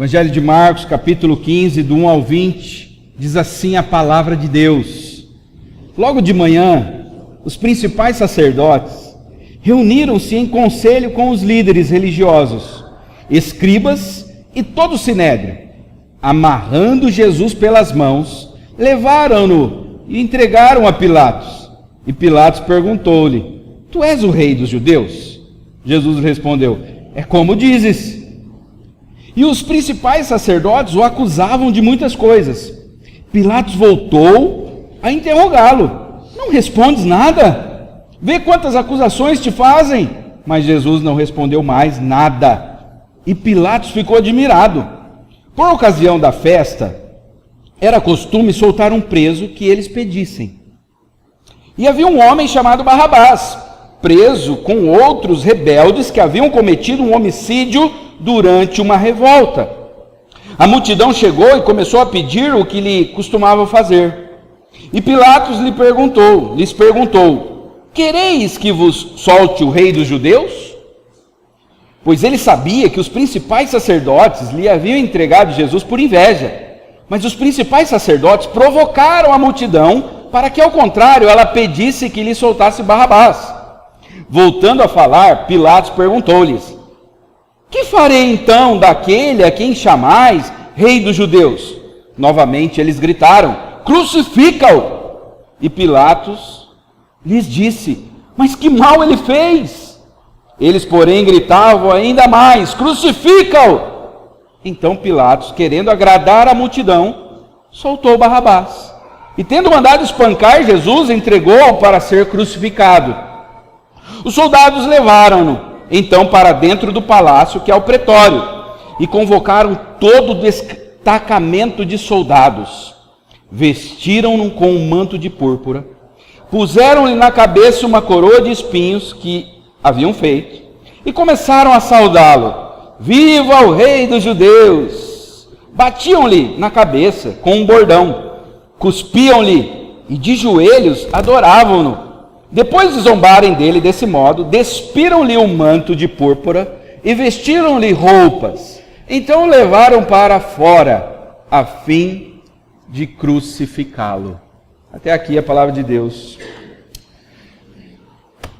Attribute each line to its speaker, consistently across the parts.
Speaker 1: Evangelho de Marcos, capítulo 15, do 1 ao 20, diz assim a palavra de Deus. Logo de manhã, os principais sacerdotes reuniram-se em conselho com os líderes religiosos, escribas e todo o sinédrio. Amarrando Jesus pelas mãos, levaram-no e entregaram a Pilatos. E Pilatos perguntou-lhe: Tu és o rei dos judeus? Jesus respondeu: É como dizes. E os principais sacerdotes o acusavam de muitas coisas. Pilatos voltou a interrogá-lo: Não respondes nada? Vê quantas acusações te fazem. Mas Jesus não respondeu mais nada. E Pilatos ficou admirado. Por ocasião da festa, era costume soltar um preso que eles pedissem. E havia um homem chamado Barrabás, preso com outros rebeldes que haviam cometido um homicídio durante uma revolta. A multidão chegou e começou a pedir o que lhe costumava fazer. E Pilatos lhes perguntou: Quereis que vos solte o rei dos judeus? Pois ele sabia que os principais sacerdotes lhe haviam entregado Jesus por inveja. Mas os principais sacerdotes provocaram a multidão para que, ao contrário, ela pedisse que lhe soltasse Barrabás. Voltando a falar, Pilatos perguntou-lhes: Que farei então daquele a quem chamais rei dos judeus? Novamente eles gritaram: Crucifica-o! E Pilatos lhes disse: Mas que mal ele fez? Eles, porém, gritavam ainda mais: Crucifica-o! Então Pilatos, querendo agradar a multidão, soltou Barrabás. E tendo mandado espancar Jesus, entregou-o para ser crucificado. Os soldados levaram-no então para dentro do palácio, que é o pretório, e convocaram todo o destacamento de soldados. Vestiram-no com um manto de púrpura, puseram-lhe na cabeça uma coroa de espinhos que haviam feito, e começaram a saudá-lo: Viva o rei dos judeus! Batiam-lhe na cabeça com um bordão, cuspiam-lhe e de joelhos adoravam-no. Depois de zombarem dele desse modo, despiram-lhe um manto de púrpura e vestiram-lhe roupas. Então o levaram para fora, a fim de crucificá-lo. Até aqui a palavra de Deus.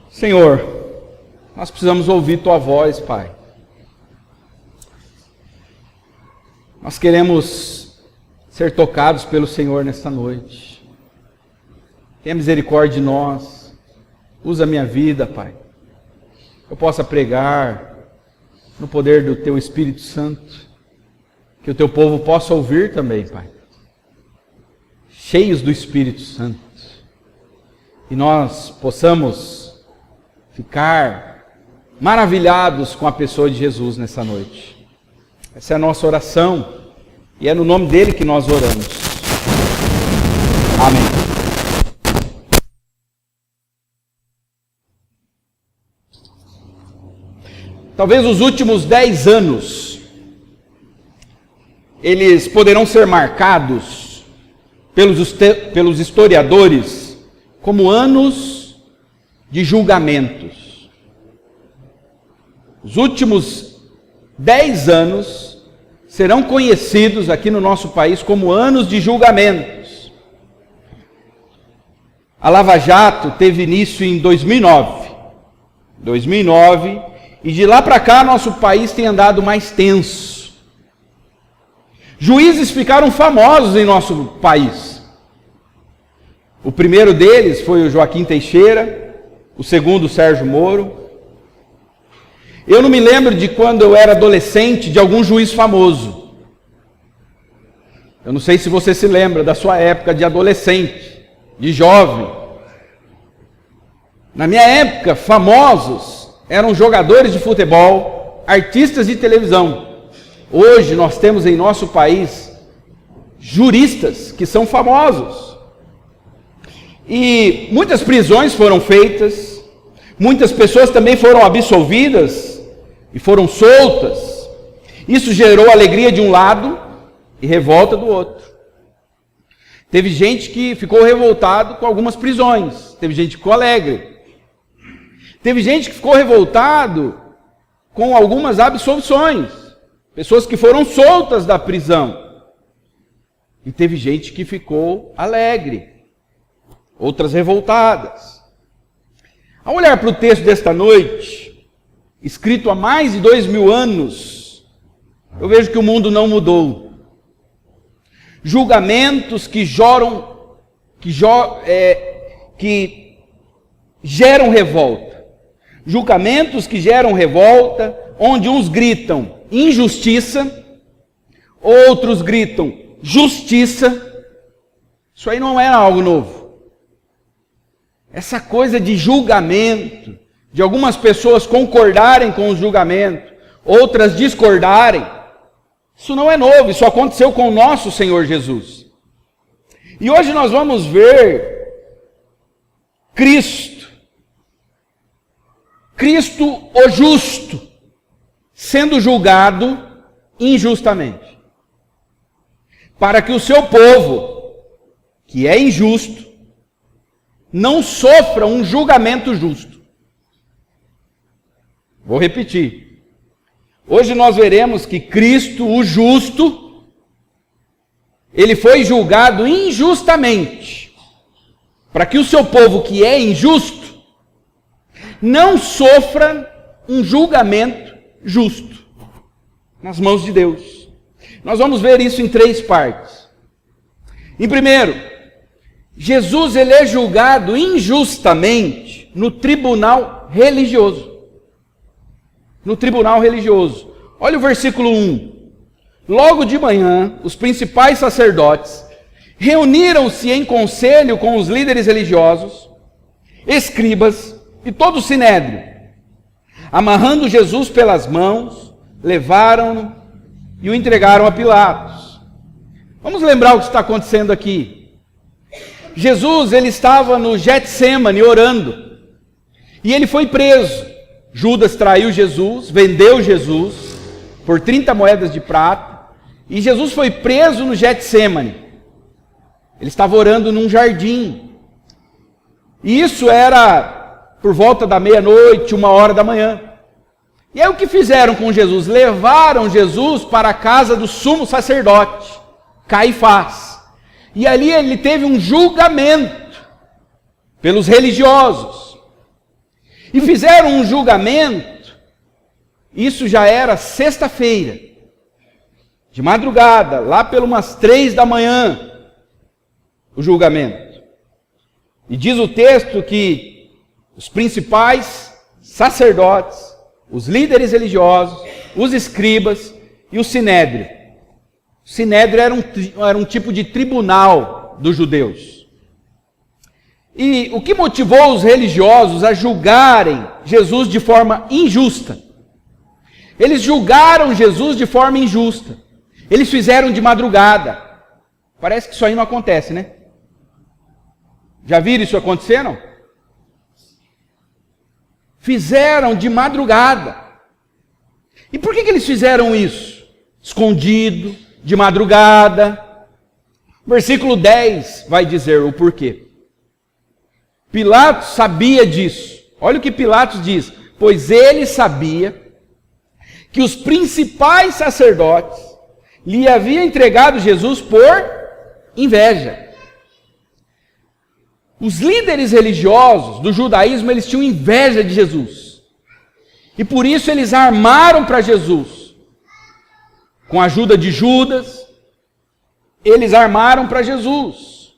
Speaker 1: Senhor, nós precisamos ouvir Tua voz, Pai. Nós queremos ser tocados pelo Senhor nesta noite. Tenha misericórdia de nós. Usa a minha vida, Pai. Eu possa pregar no poder do Teu Espírito Santo. Que o Teu povo possa ouvir também, Pai. Cheios do Espírito Santo. E nós possamos ficar maravilhados com a pessoa de Jesus nessa noite. Essa é a nossa oração. E é no nome dele que nós oramos. Amém. Talvez os últimos 10 anos, eles poderão ser marcados pelos historiadores como anos de julgamentos. Os últimos 10 anos serão conhecidos aqui no nosso país como anos de julgamentos. A Lava Jato teve início em 2009. E de lá para cá, nosso país tem andado mais tenso. Juízes ficaram famosos em nosso país. O primeiro deles foi o Joaquim Teixeira, o segundo o Sérgio Moro. Eu não me lembro de quando eu era adolescente de algum juiz famoso. Eu não sei se você se lembra da sua época de adolescente, de jovem. Na minha época, famosos eram jogadores de futebol, artistas de televisão. Hoje nós temos em nosso país juristas que são famosos. E muitas prisões foram feitas, muitas pessoas também foram absolvidas e foram soltas. Isso gerou alegria de um lado e revolta do outro. Teve gente que ficou revoltado com algumas prisões, teve gente que ficou alegre. Teve gente que ficou revoltado com algumas absolvições. pessoas que foram soltas da prisão. E teve gente que ficou alegre, outras revoltadas. Ao olhar para o texto desta noite, escrito há mais de 2000 anos, eu vejo que o mundo não mudou. Julgamentos que geram revolta. Julgamentos que geram revolta, onde uns gritam injustiça, outros gritam justiça. Isso aí não era algo novo. Essa coisa de julgamento, de algumas pessoas concordarem com o julgamento, outras discordarem, isso não é novo, isso aconteceu com o nosso Senhor Jesus. E hoje nós vamos ver Cristo o justo, sendo julgado injustamente, para que o seu povo, que é injusto, não sofra um julgamento justo. Vou repetir. Hoje nós veremos que Cristo, o justo, ele foi julgado injustamente, para que o seu povo, que é injusto, não sofra um julgamento justo nas mãos de Deus. Nós vamos ver isso em 3 partes. Em primeiro, Jesus ele é julgado injustamente no tribunal religioso. No tribunal religioso. Olha o versículo 1. Logo de manhã, os principais sacerdotes reuniram-se em conselho com os líderes religiosos, escribas e todo o sinédrio. Amarrando Jesus pelas mãos, levaram-no e o entregaram a Pilatos. Vamos lembrar o que está acontecendo aqui. Jesus, ele estava no Getsêmani orando, e ele foi preso. Judas traiu Jesus, vendeu Jesus por 30 moedas de prata, e Jesus foi preso no Getsêmani. Ele estava orando num jardim, e isso era por volta da meia-noite, 1h da manhã. E aí o que fizeram com Jesus? Levaram Jesus para a casa do sumo sacerdote, Caifás. E ali ele teve um julgamento pelos religiosos. E fizeram um julgamento, isso já era sexta-feira, de madrugada, lá pelas umas 3 da manhã, o julgamento. E diz o texto que os principais sacerdotes, os líderes religiosos, os escribas e o sinédrio. O sinédrio era um tipo de tribunal dos judeus. E o que motivou os religiosos a julgarem Jesus de forma injusta? Eles julgaram Jesus de forma injusta. Eles fizeram de madrugada. Parece que isso aí não acontece, né? Já viram isso acontecer, não? Fizeram de madrugada. E por que eles fizeram isso? Escondido, de madrugada. Versículo 10 vai dizer o porquê. Pilatos sabia disso. Olha o que Pilatos diz. Pois ele sabia que os principais sacerdotes lhe haviam entregado Jesus por inveja. Os líderes religiosos do judaísmo, eles tinham inveja de Jesus. E por isso eles armaram para Jesus. Com a ajuda de Judas, eles armaram para Jesus.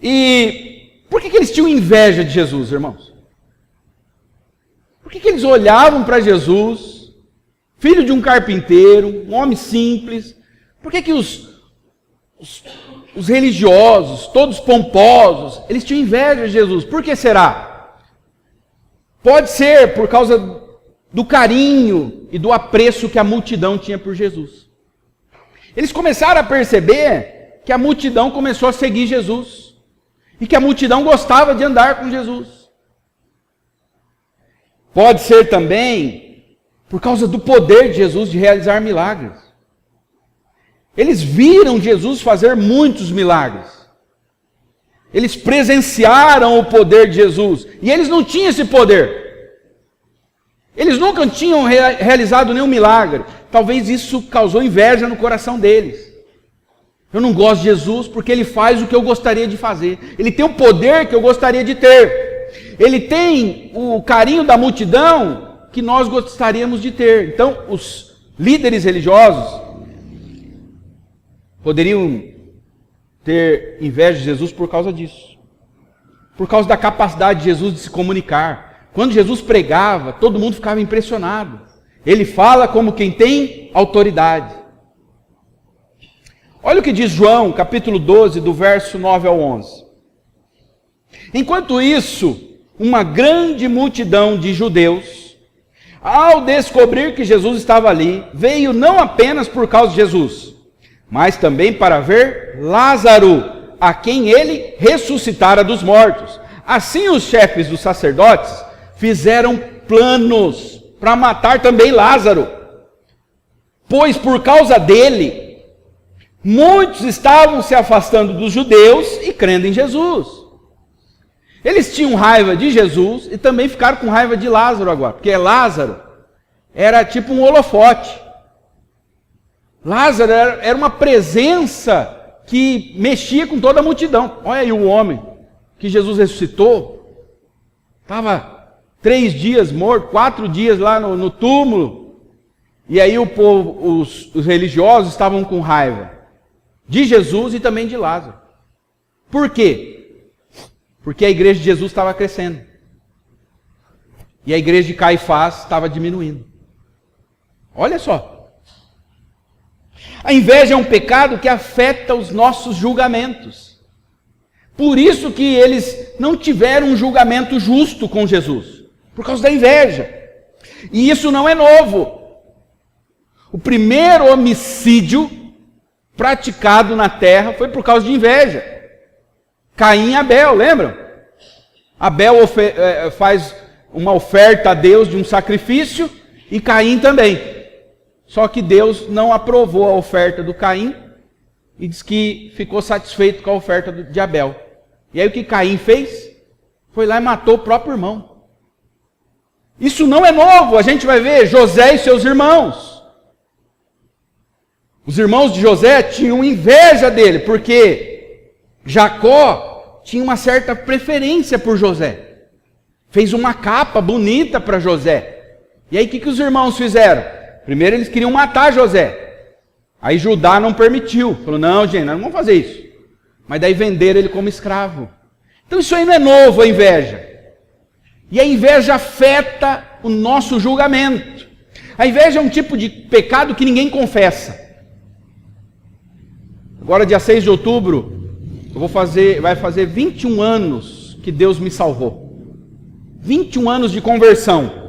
Speaker 1: E por que eles tinham inveja de Jesus, irmãos? Por que eles olhavam para Jesus, filho de um carpinteiro, um homem simples? Por que os religiosos, todos pomposos, eles tinham inveja de Jesus? Por que será? Pode ser por causa do carinho e do apreço que a multidão tinha por Jesus. Eles começaram a perceber que a multidão começou a seguir Jesus. E que a multidão gostava de andar com Jesus. Pode ser também por causa do poder de Jesus de realizar milagres. Eles viram Jesus fazer muitos milagres. Eles presenciaram o poder de Jesus. E eles não tinham esse poder. Eles nunca tinham realizado nenhum milagre. Talvez isso causou inveja no coração deles. Eu não gosto de Jesus porque ele faz o que eu gostaria de fazer. Ele tem o poder que eu gostaria de ter. Ele tem o carinho da multidão que nós gostaríamos de ter. Então, os líderes religiosos poderiam ter inveja de Jesus por causa disso. Por causa da capacidade de Jesus de se comunicar. Quando Jesus pregava, todo mundo ficava impressionado. Ele fala como quem tem autoridade. Olha o que diz João, capítulo 12, do verso 9 ao 11. Enquanto isso, uma grande multidão de judeus, ao descobrir que Jesus estava ali, veio não apenas por causa de Jesus, mas também para ver Lázaro, a quem ele ressuscitara dos mortos. Assim os chefes dos sacerdotes fizeram planos para matar também Lázaro, pois por causa dele, muitos estavam se afastando dos judeus e crendo em Jesus. Eles tinham raiva de Jesus e também ficaram com raiva de Lázaro agora, porque Lázaro era tipo um holofote. Lázaro era uma presença que mexia com toda a multidão. Olha aí o homem que Jesus ressuscitou, estava 3 dias morto, 4 dias lá no túmulo, e aí o povo, os religiosos estavam com raiva de Jesus e também de Lázaro. Por quê? Porque a igreja de Jesus estava crescendo. E a igreja de Caifás estava diminuindo. Olha só. A inveja é um pecado que afeta os nossos julgamentos. Por isso que eles não tiveram um julgamento justo com Jesus. Por causa da inveja. E isso não é novo. O primeiro homicídio praticado na terra foi por causa de inveja. Caim e Abel, lembram? Abel faz uma oferta a Deus de um sacrifício e Caim também. Só que Deus não aprovou a oferta do Caim e diz que ficou satisfeito com a oferta de Abel. E aí o que Caim fez? Foi lá e matou o próprio irmão. Isso não é novo, a gente vai ver José e seus irmãos. Os irmãos de José tinham inveja dele, porque Jacó tinha uma certa preferência por José. Fez uma capa bonita para José. E aí o que os irmãos fizeram? Primeiro eles queriam matar José. Aí Judá não permitiu. Falou, não, gente, nós não vamos fazer isso. Mas daí venderam ele como escravo. Então isso aí não é novo, a inveja. E a inveja afeta o nosso julgamento. A inveja é um tipo de pecado que ninguém confessa. Agora, dia 6 de outubro, vai fazer 21 anos que Deus me salvou. 21 anos de conversão.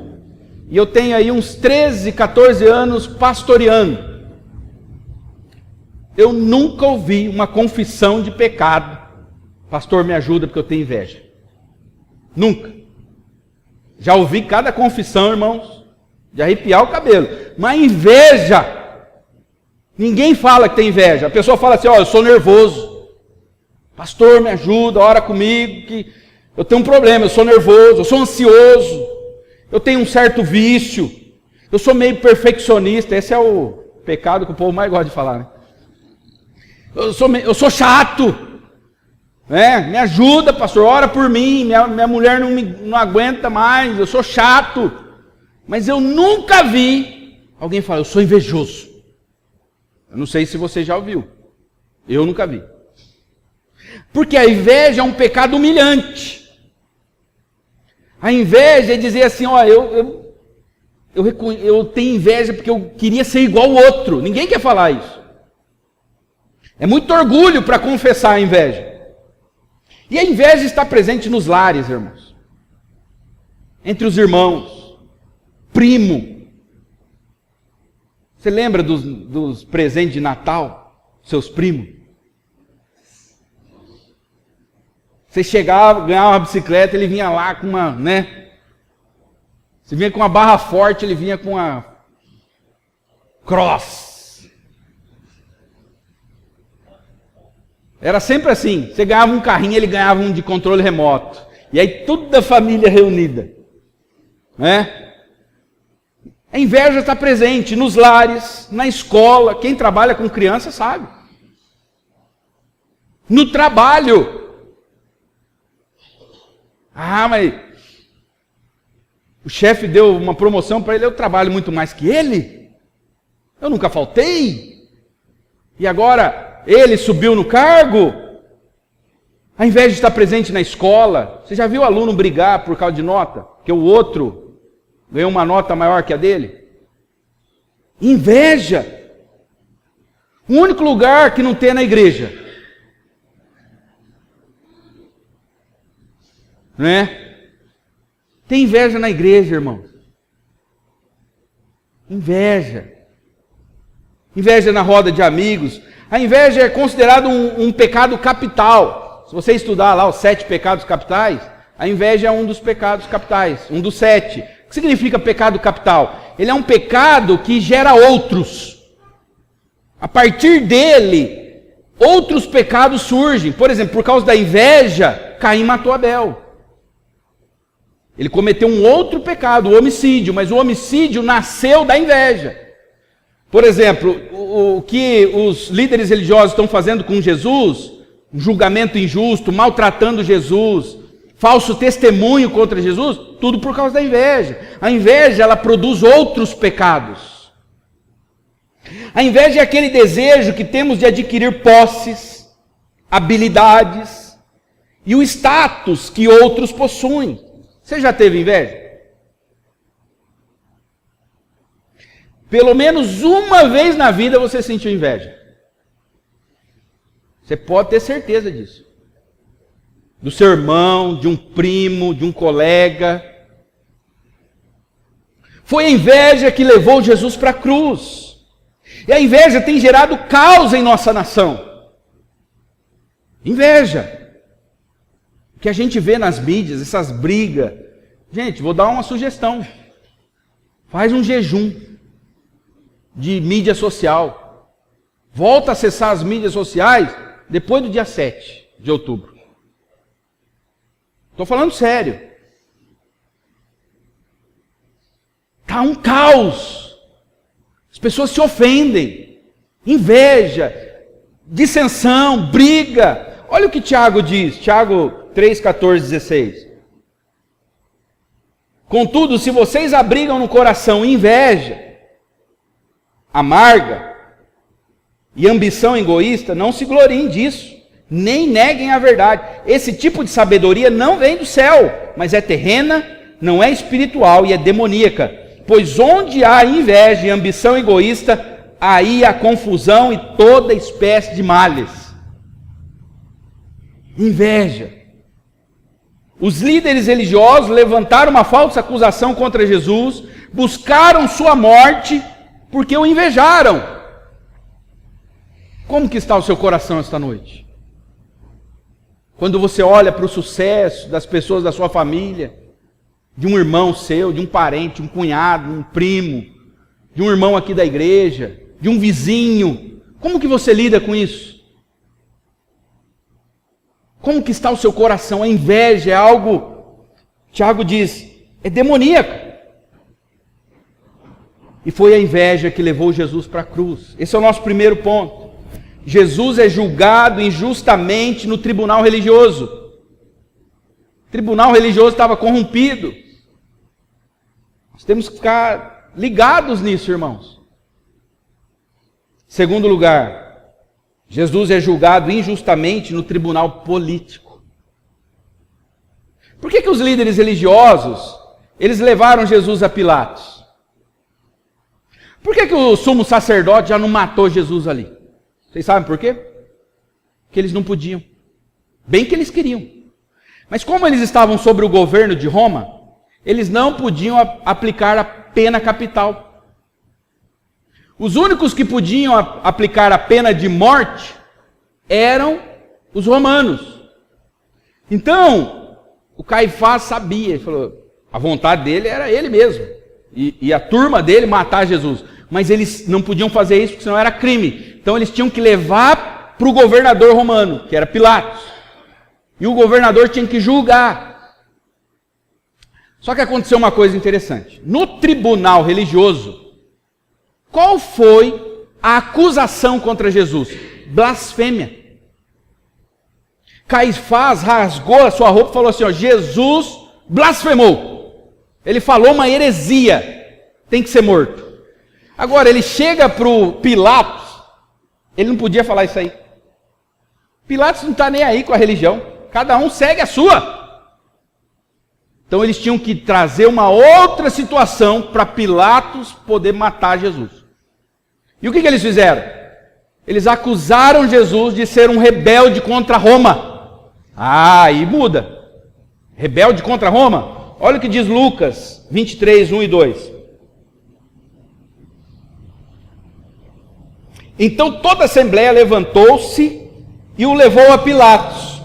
Speaker 1: E eu tenho aí uns 13, 14 anos pastoreando. Eu nunca ouvi uma confissão de pecado. Pastor, me ajuda porque eu tenho inveja. Nunca. Já ouvi cada confissão, irmãos, de arrepiar o cabelo. Mas inveja... Ninguém fala que tem inveja. A pessoa fala assim, eu sou nervoso. Pastor, me ajuda, ora comigo, que eu tenho um problema, eu sou nervoso, eu sou ansioso, eu tenho um certo vício, eu sou meio perfeccionista. Esse é o pecado que o povo mais gosta de falar, né? Eu sou chato. Me ajuda, pastor, ora por mim, minha mulher não aguenta mais, eu sou chato. Mas eu nunca vi alguém falar, eu sou invejoso. Eu não sei se você já ouviu. Eu nunca vi. Porque a inveja é um pecado humilhante. A inveja é dizer assim, eu tenho inveja porque eu queria ser igual ao outro. Ninguém quer falar isso. É muito orgulho para confessar a inveja. E a inveja está presente nos lares, irmãos. Entre os irmãos. Primo. Você lembra dos presentes de Natal? Seus primos? Você chegava, ganhava uma bicicleta, ele vinha lá com uma, Você vinha com uma barra forte, ele vinha com uma cross. Era sempre assim. Você ganhava um carrinho, ele ganhava um de controle remoto. E aí toda a família reunida. A inveja está presente nos lares, na escola. Quem trabalha com criança sabe. No trabalho. Ah, mas o chefe deu uma promoção para ele, eu trabalho muito mais que ele. Eu nunca faltei. E agora ele subiu no cargo. A inveja está presente na escola. Você já viu o aluno brigar por causa de nota? Porque o outro ganhou uma nota maior que a dele? Inveja. O único lugar que não tem é na igreja. Não é? Tem inveja na igreja, irmão. Inveja. Inveja na roda de amigos. A inveja é considerado um pecado capital. Se você estudar lá os 7 pecados capitais, a inveja é um dos pecados capitais, um dos 7. O que significa pecado capital? Ele é um pecado que gera outros. A partir dele, outros pecados surgem. Por exemplo, por causa da inveja, Caim matou Abel. Ele cometeu um outro pecado, o homicídio, mas o homicídio nasceu da inveja. Por exemplo, o que os líderes religiosos estão fazendo com Jesus, um julgamento injusto, maltratando Jesus, falso testemunho contra Jesus, tudo por causa da inveja. A inveja, ela produz outros pecados. A inveja é aquele desejo que temos de adquirir posses, habilidades e o status que outros possuem. Você já teve inveja? Pelo menos uma vez na vida você sentiu inveja. Você pode ter certeza disso. Do seu irmão, de um primo, de um colega. Foi a inveja que levou Jesus para a cruz. E a inveja tem gerado caos em nossa nação. Inveja. O que a gente vê nas mídias, essas brigas. Gente, vou dar uma sugestão. Faz um jejum de mídia social. Volta a acessar as mídias sociais depois do dia 7 de outubro. Estou falando sério. Está um caos. As pessoas se ofendem. Inveja, dissensão, briga. Olha o que Tiago diz, Tiago 3, 14, 16. Contudo, se vocês abrigam no coração inveja, amarga e ambição egoísta, não se gloriem disso, nem neguem a verdade. Esse tipo de sabedoria não vem do céu, mas é terrena, não é espiritual e é demoníaca. Pois onde há inveja e ambição egoísta, aí há confusão e toda espécie de males. Inveja. Os líderes religiosos levantaram uma falsa acusação contra Jesus, buscaram sua morte porque o invejaram. Como que está o seu coração esta noite? Quando você olha para o sucesso das pessoas da sua família, de um irmão seu, de um parente, um cunhado, um primo, de um irmão aqui da igreja, de um vizinho, como que você lida com isso? Como que está o seu coração? A inveja é algo, Tiago diz, é demoníaco. E foi a inveja que levou Jesus para a cruz. Esse é o nosso primeiro ponto. Jesus é julgado injustamente no tribunal religioso. O tribunal religioso estava corrompido. Nós temos que ficar ligados nisso, irmãos. Segundo lugar, Jesus é julgado injustamente no tribunal político. Por que os líderes religiosos, eles levaram Jesus a Pilatos? Por que o sumo sacerdote já não matou Jesus ali? Vocês sabem por quê? Que eles não podiam. Bem que eles queriam. Mas como eles estavam sobre o governo de Roma, eles não podiam aplicar a pena capital. Os únicos que podiam aplicar a pena de morte eram os romanos. Então, o Caifás sabia, ele falou, a vontade dele era ele mesmo. E a turma dele matar Jesus. Mas eles não podiam fazer isso, porque senão era crime. Então eles tinham que levar para o governador romano, que era Pilatos. E o governador tinha que julgar. Só que aconteceu uma coisa interessante. No tribunal religioso, qual foi a acusação contra Jesus? Blasfêmia. Caifás rasgou a sua roupa e falou assim, ó, Jesus blasfemou. Ele falou uma heresia, tem que ser morto. Agora, ele chega para o Pilatos, ele não podia falar isso aí. Pilatos não está nem aí com a religião, cada um segue a sua. Então eles tinham que trazer uma outra situação para Pilatos poder matar Jesus. E o que eles fizeram? Eles acusaram Jesus de ser um rebelde contra Roma. Aí muda. Rebelde contra Roma? Olha o que diz Lucas 23, 1 e 2. Então toda a assembleia levantou-se e o levou a Pilatos.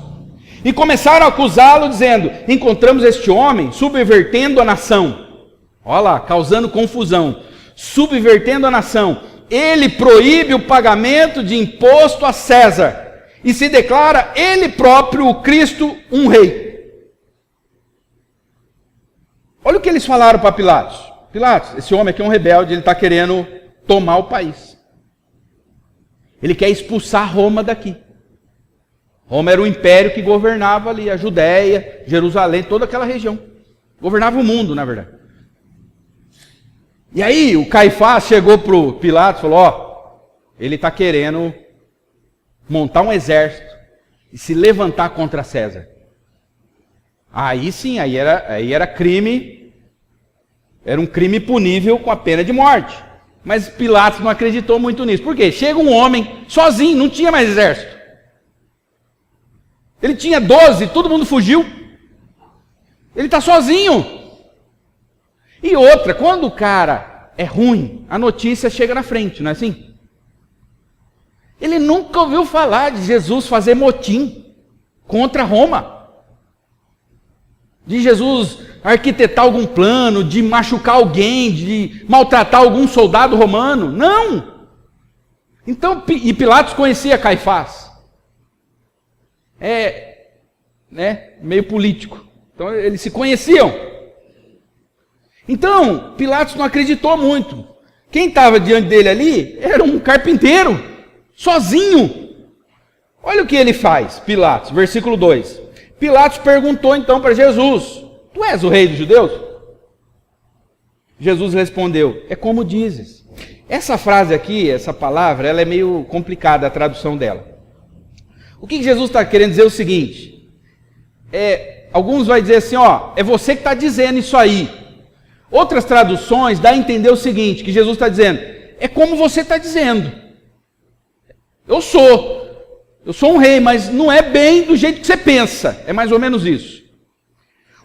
Speaker 1: E começaram a acusá-lo, dizendo, encontramos este homem subvertendo a nação. Olha lá, causando confusão. Subvertendo a nação. Ele proíbe o pagamento de imposto a César. E se declara ele próprio, o Cristo, um rei. Olha o que eles falaram para Pilatos. Pilatos, esse homem aqui é um rebelde, ele está querendo tomar o país. Ele quer expulsar Roma daqui. Roma era o império que governava ali, a Judéia, Jerusalém, toda aquela região. Governava o mundo, na verdade. E aí o Caifás chegou para o Pilatos e falou, ó, ele está querendo montar um exército e se levantar contra César. Aí sim, aí era crime, era um crime punível com a pena de morte. Mas Pilatos não acreditou muito nisso. Por quê? Chega um homem sozinho, não tinha mais exército. Ele tinha 12, todo mundo fugiu. Ele está sozinho. E outra, quando o cara é ruim, a notícia chega na frente, não é assim? Ele nunca ouviu falar de Jesus fazer motim contra Roma. De Jesus arquitetar algum plano, de machucar alguém, de maltratar algum soldado romano. Não! Então, e Pilatos conhecia Caifás. Meio político. Então, eles se conheciam. Então, Pilatos não acreditou muito. Quem estava diante dele ali era um carpinteiro, sozinho. Olha o que ele faz, Pilatos, versículo 2. Pilatos perguntou então para Jesus, tu és o rei dos judeus? Jesus respondeu, é como dizes. Essa frase aqui, essa palavra, ela é meio complicada a tradução dela. O que Jesus está querendo dizer é o seguinte, alguns vão dizer assim, ó, é você que está dizendo isso aí. Outras traduções dá a entender o seguinte, que Jesus está dizendo, é como você está dizendo. Eu sou um rei, mas não é bem do jeito que você pensa. É mais ou menos isso.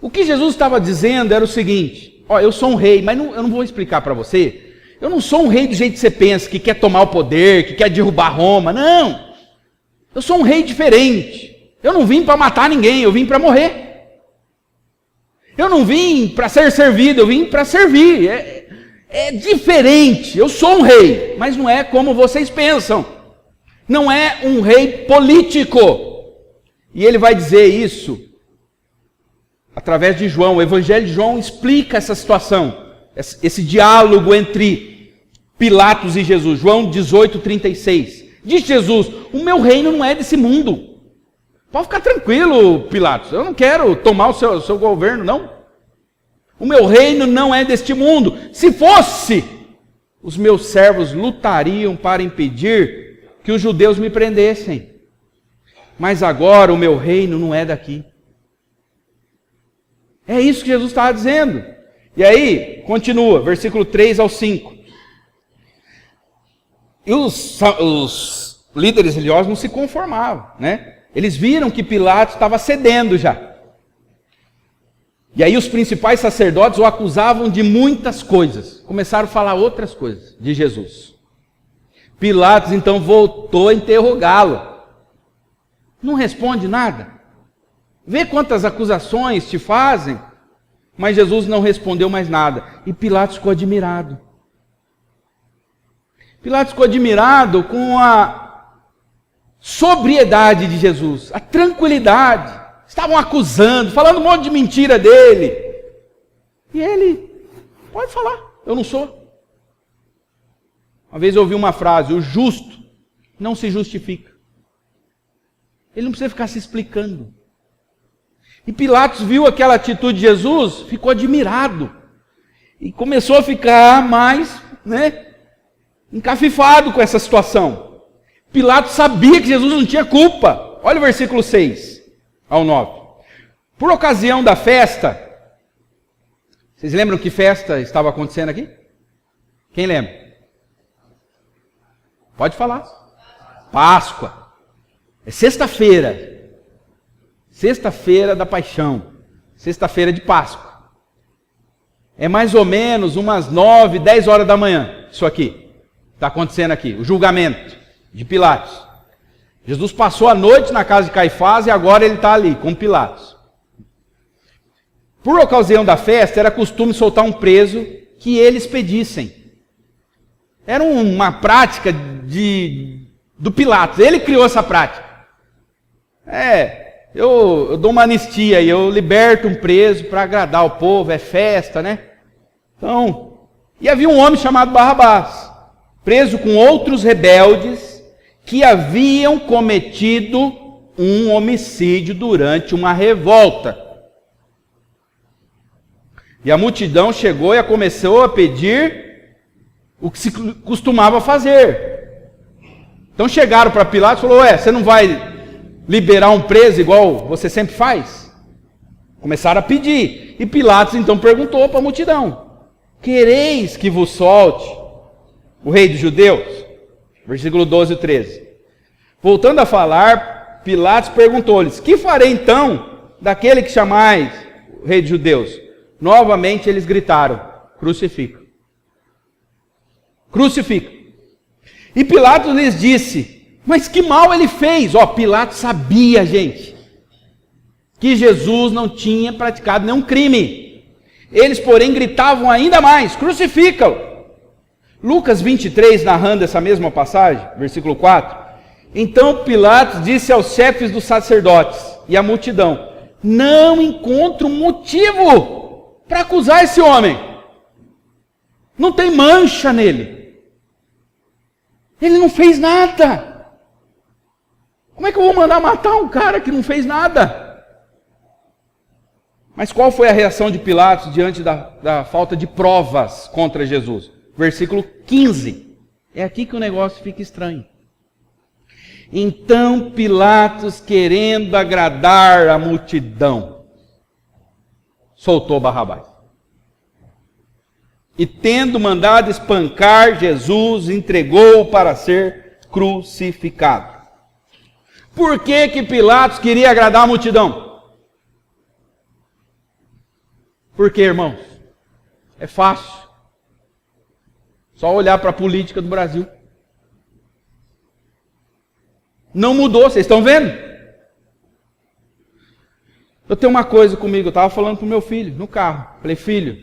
Speaker 1: O que Jesus estava dizendo era o seguinte, ó, eu sou um rei, mas eu não vou explicar para você. Eu não sou um rei do jeito que você pensa, que quer tomar o poder, que quer derrubar Roma. Não. Eu sou um rei diferente. Eu não vim para matar ninguém, eu vim para morrer. Eu não vim para ser servido, eu vim para servir. É diferente. Eu sou um rei, mas não é como vocês pensam. Não é um rei político. E ele vai dizer isso através de João. O Evangelho de João explica essa situação, esse diálogo entre Pilatos e Jesus. João 18:36. Diz Jesus, o meu reino não é desse mundo. Pode ficar tranquilo, Pilatos. Eu não quero tomar o seu governo, não. O meu reino não é deste mundo. Se fosse, os meus servos lutariam para impedir que os judeus me prendessem. Mas agora o meu reino não é daqui. É isso que Jesus estava dizendo. E aí, continua, versículo 3 ao 5. E os líderes religiosos não se conformavam, né? Eles viram que Pilatos estava cedendo já. E aí os principais sacerdotes o acusavam de muitas coisas. Começaram a falar outras coisas de Jesus. Pilatos então voltou a interrogá-lo. Não responde nada. Vê quantas acusações te fazem. Mas Jesus não respondeu mais nada. E Pilatos ficou admirado. Pilatos ficou admirado com a sobriedade de Jesus, a tranquilidade. Estavam acusando, falando um monte de mentira dele. E ele, pode falar, eu não sou. Uma vez eu ouvi uma frase, o justo não se justifica. Ele não precisa ficar se explicando. E Pilatos viu aquela atitude de Jesus, ficou admirado. E começou a ficar mais, encafifado com essa situação. Pilatos sabia que Jesus não tinha culpa. Olha o versículo 6 ao 9. Por ocasião da festa, vocês lembram que festa estava acontecendo aqui? Quem lembra? Pode falar. Páscoa. É sexta-feira. Sexta-feira da Paixão. Sexta-feira de Páscoa. É mais ou menos umas 9, 10 horas da manhã. Isso aqui. Está acontecendo aqui. O julgamento de Pilatos. Jesus passou a noite na casa de Caifás e agora ele está ali com Pilatos. Por ocasião da festa, era costume soltar um preso que eles pedissem. Era uma prática do Pilatos. Ele criou essa prática. Eu dou uma anistia e eu liberto um preso para agradar o povo, é festa, né? Então, e havia um homem chamado Barrabás, preso com outros rebeldes que haviam cometido um homicídio durante uma revolta. E a multidão chegou e começou a pedir o que se costumava fazer. Então chegaram para Pilatos e falaram, você não vai liberar um preso igual você sempre faz? Começaram a pedir. E Pilatos então perguntou para a multidão, quereis que vos solte o rei dos judeus? Versículo 12 e 13. Voltando a falar, Pilatos perguntou-lhes, que farei então daquele que chamais o rei dos judeus? Novamente eles gritaram, crucifica. Crucifica. E Pilatos lhes disse, mas que mal ele fez? Pilatos sabia, gente, que Jesus não tinha praticado nenhum crime. Eles, porém, gritavam ainda mais, crucifica-o. Lucas 23, narrando essa mesma passagem, versículo 4. Então Pilatos disse aos chefes dos sacerdotes e à multidão, não encontro motivo para acusar esse homem. Não tem mancha nele. Ele não fez nada. Como é que eu vou mandar matar um cara que não fez nada? Mas qual foi a reação de Pilatos diante da falta de provas contra Jesus? Versículo 15. É aqui que o negócio fica estranho. Então Pilatos, querendo agradar a multidão, soltou Barrabás. E tendo mandado espancar Jesus, entregou-o para ser crucificado. Por que Pilatos queria agradar a multidão? Porque, irmãos, é fácil. Só olhar para a política do Brasil. Não mudou, vocês estão vendo? Eu tenho uma coisa comigo, eu estava falando para o meu filho, no carro. Falei, filho,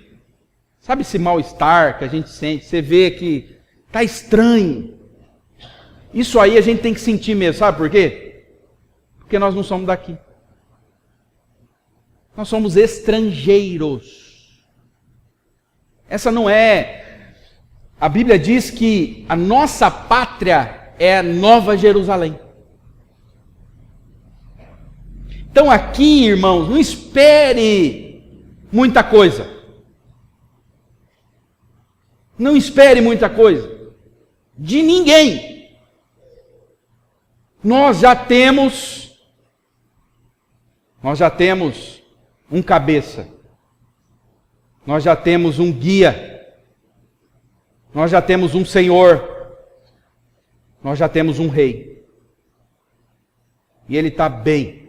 Speaker 1: sabe esse mal-estar que a gente sente? Você vê que está estranho. Isso aí a gente tem que sentir mesmo, sabe por quê? Porque nós não somos daqui. Nós somos estrangeiros. Essa não é... A Bíblia diz que a nossa pátria é a Nova Jerusalém. Então aqui, irmãos, não espere muita coisa. Não espere muita coisa. De ninguém. Nós já temos um cabeça. Nós já temos um guia. Nós já temos um Senhor. Nós já temos um rei. E ele está bem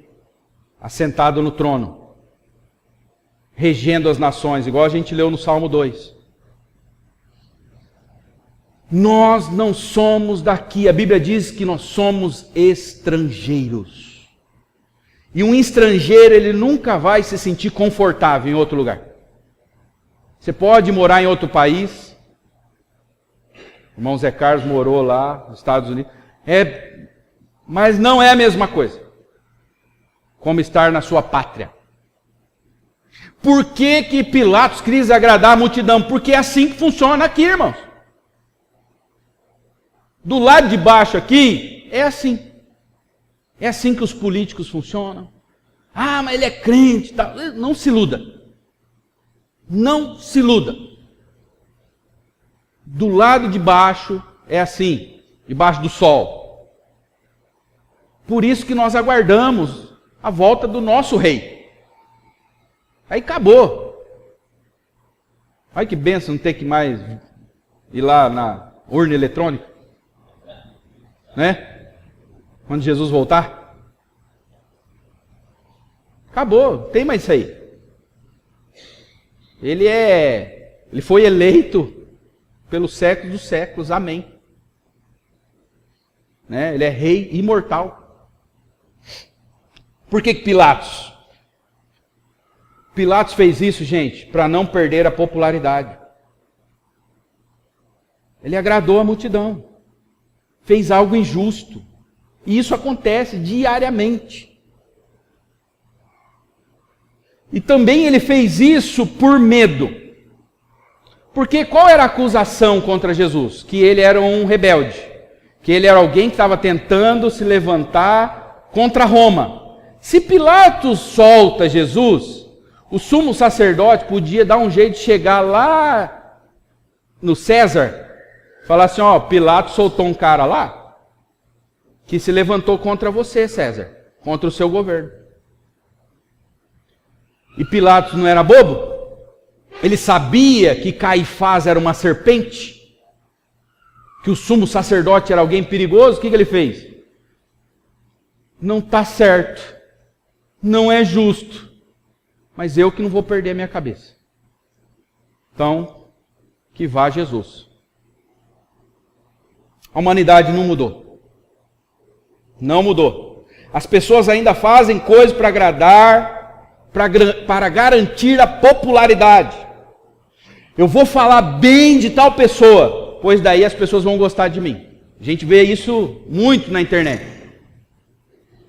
Speaker 1: assentado no trono, regendo as nações, igual a gente leu no Salmo 2. Nós não somos daqui. A Bíblia diz que nós somos estrangeiros. E um estrangeiro, ele nunca vai se sentir confortável em outro lugar. Você pode morar em outro país. O irmão Zé Carlos morou lá nos Estados Unidos. Mas não é a mesma coisa como estar na sua pátria. Por que Pilatos quis agradar a multidão? Porque é assim que funciona aqui, irmãos. Do lado de baixo aqui, é assim. É assim que os políticos funcionam. Ah, mas ele é crente. Tá. Não se iluda. Não se iluda. Do lado de baixo é assim, debaixo do sol. Por isso que nós aguardamos a volta do nosso rei. Aí acabou. Olha que bênção não ter que mais ir lá na urna eletrônica. Né? Quando Jesus voltar. Acabou, não tem mais isso aí. Ele foi eleito pelos séculos dos séculos, amém. Né? Ele é rei imortal. Por que Pilatos? Pilatos fez isso, gente, para não perder a popularidade. Ele agradou a multidão. Fez algo injusto. E isso acontece diariamente. E também ele fez isso por medo. Porque qual era a acusação contra Jesus? Que ele era um rebelde. Que ele era alguém que estava tentando se levantar contra Roma. Se Pilatos solta Jesus, o sumo sacerdote podia dar um jeito de chegar lá no César, falar assim, ó, Pilatos soltou um cara lá, que se levantou contra você, César, contra o seu governo. E Pilatos não era bobo? Ele sabia que Caifás era uma serpente? Que o sumo sacerdote era alguém perigoso? O que ele fez? Não está certo. Não é justo. Mas eu que não vou perder a minha cabeça. Então, que vá Jesus. A humanidade não mudou. Não mudou. As pessoas ainda fazem coisas para agradar, para garantir a popularidade. Eu vou falar bem de tal pessoa, pois daí as pessoas vão gostar de mim. A gente vê isso muito na internet.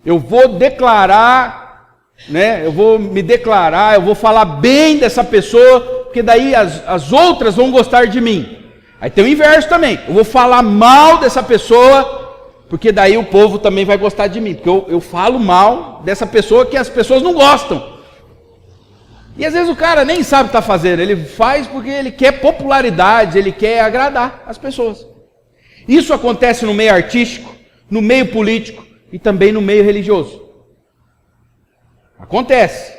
Speaker 1: Eu vou declarar, né? Eu vou me declarar, eu vou falar bem dessa pessoa, porque daí as outras vão gostar de mim. Aí tem o inverso também. Eu vou falar mal dessa pessoa, porque daí o povo também vai gostar de mim. Porque eu falo mal dessa pessoa que as pessoas não gostam. E às vezes o cara nem sabe o que está fazendo. Ele faz porque ele quer popularidade, ele quer agradar as pessoas. Isso acontece no meio artístico, no meio político e também no meio religioso. Acontece.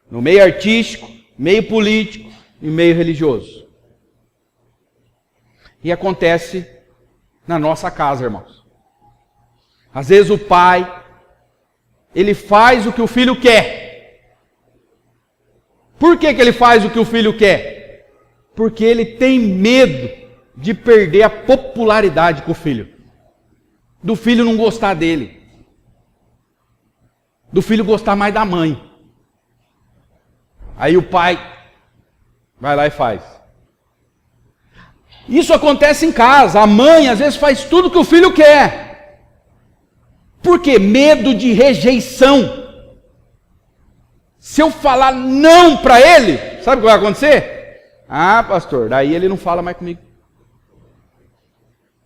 Speaker 1: No meio artístico, meio político e meio religioso. E acontece na nossa casa, irmãos. Às vezes o pai, ele faz o que o filho quer. Por que ele faz o que o filho quer? Porque ele tem medo de perder a popularidade com o filho. Do filho não gostar dele. Do filho gostar mais da mãe. Aí o pai vai lá e faz. Isso acontece em casa. A mãe às vezes faz tudo que o filho quer. Por quê? Medo de rejeição. Se eu falar não para ele, sabe o que vai acontecer? Ah, pastor, daí ele não fala mais comigo.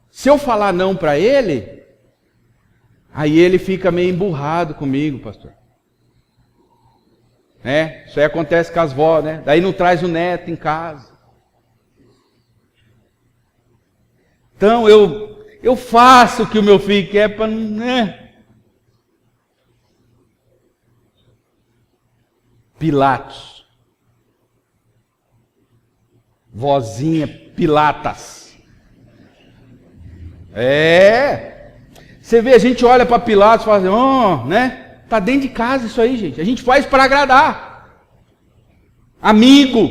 Speaker 1: Se eu falar não para ele, aí ele fica meio emburrado comigo, pastor. Né? Isso aí acontece com as vós, né? Daí não traz o neto em casa. Então eu faço o que o meu filho quer para não... Né? Pilatos. Vozinha Pilatas. Você vê, a gente olha para Pilatos e fala assim, oh, né? Tá dentro de casa isso aí, gente. A gente faz para agradar. Amigo.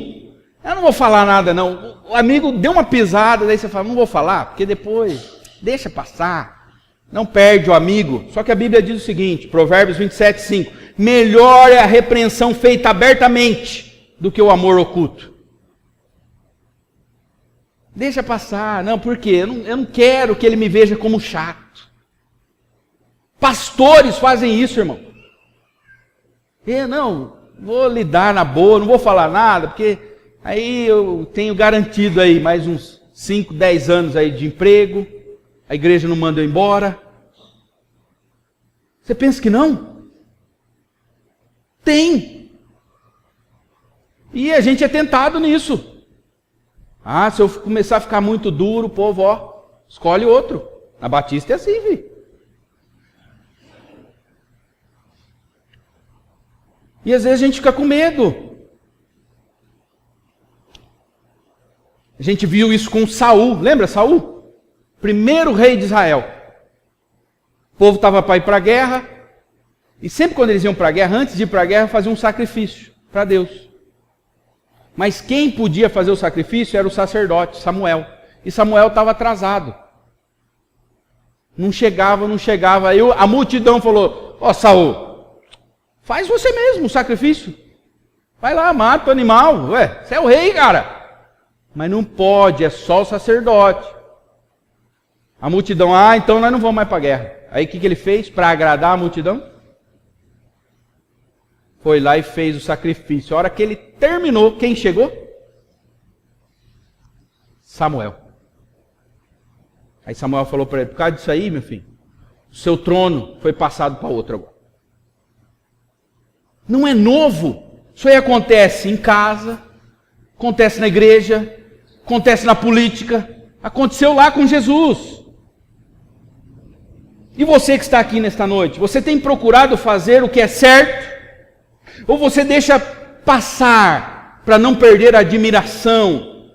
Speaker 1: Eu não vou falar nada, não. O amigo deu uma pisada, daí você fala, não vou falar, porque depois deixa passar. Não perde o amigo. Só que a Bíblia diz o seguinte, Provérbios 27, 5. Melhor é a repreensão feita abertamente do que o amor oculto. Deixa passar. Não, por quê? Eu não quero que ele me veja como chato. Pastores fazem isso, irmão. vou lidar na boa, não vou falar nada, porque aí eu tenho garantido aí mais uns 5, 10 anos aí de emprego, a igreja não manda eu embora. Você pensa que não? Tem. E a gente é tentado nisso. Ah, se eu começar a ficar muito duro, o povo, escolhe outro. Na Batista é assim, filho. E às vezes a gente fica com medo. A gente viu isso com Saul. Lembra Saul? Primeiro rei de Israel. O povo estava para ir para a guerra. E sempre quando eles iam para a guerra, antes de ir para a guerra, faziam um sacrifício para Deus. Mas quem podia fazer o sacrifício era o sacerdote, Samuel. E Samuel estava atrasado. Não chegava. Aí a multidão falou, Saul, faz você mesmo o sacrifício. Vai lá, mata o animal. Ué, você é o rei, cara. Mas não pode, é só o sacerdote. A multidão, então nós não vamos mais para a guerra. Aí o que ele fez para agradar a multidão? Foi lá e fez o sacrifício. A hora que ele terminou, quem chegou? Samuel. Aí Samuel falou para ele, por causa disso aí, meu filho, o seu trono foi passado para outro agora. Não é novo. Isso aí acontece em casa, acontece na igreja, acontece na política, aconteceu lá com Jesus. E você que está aqui nesta noite, você tem procurado fazer o que é certo? Ou você deixa passar para não perder a admiração?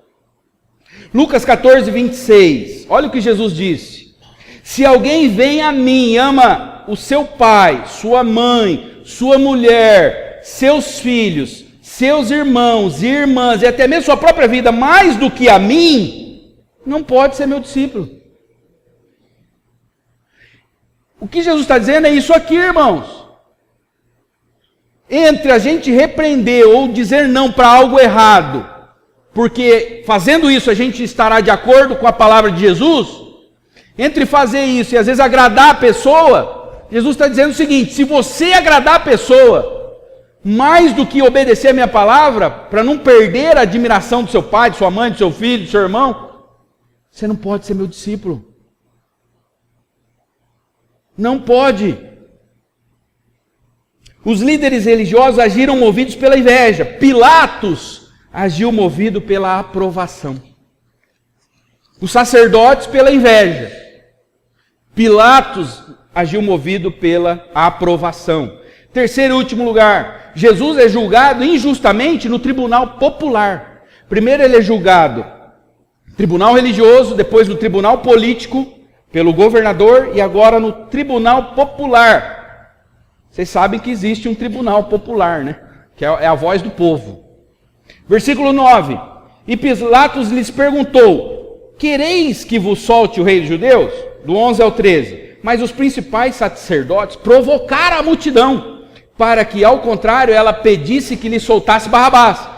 Speaker 1: Lucas 14, 26, olha o que Jesus disse. Se alguém vem a mim e ama o seu pai, sua mãe, sua mulher, seus filhos, seus irmãos e irmãs, e até mesmo sua própria vida, mais do que a mim, não pode ser meu discípulo. O que Jesus está dizendo é isso aqui, irmãos. Entre a gente repreender ou dizer não para algo errado, porque fazendo isso a gente estará de acordo com a palavra de Jesus, entre fazer isso e às vezes agradar a pessoa, Jesus está dizendo o seguinte: se você agradar a pessoa, mais do que obedecer a minha palavra, para não perder a admiração do seu pai, de sua mãe, do seu filho, do seu irmão, você não pode ser meu discípulo. Não pode. Os líderes religiosos agiram movidos pela inveja. Pilatos agiu movido pela aprovação. Os sacerdotes pela inveja. Pilatos agiu movido pela aprovação. Terceiro e último lugar, Jesus é julgado injustamente no tribunal popular. Primeiro ele é julgado no tribunal religioso, depois no tribunal político, pelo governador, e agora no tribunal popular. Vocês sabem que existe um tribunal popular, né? Que é a voz do povo. Versículo 9. E Pilatos lhes perguntou: quereis que vos solte o rei dos judeus? Do 11 ao 13. Mas os principais sacerdotes provocaram a multidão, para que, ao contrário, ela pedisse que lhe soltasse Barrabás.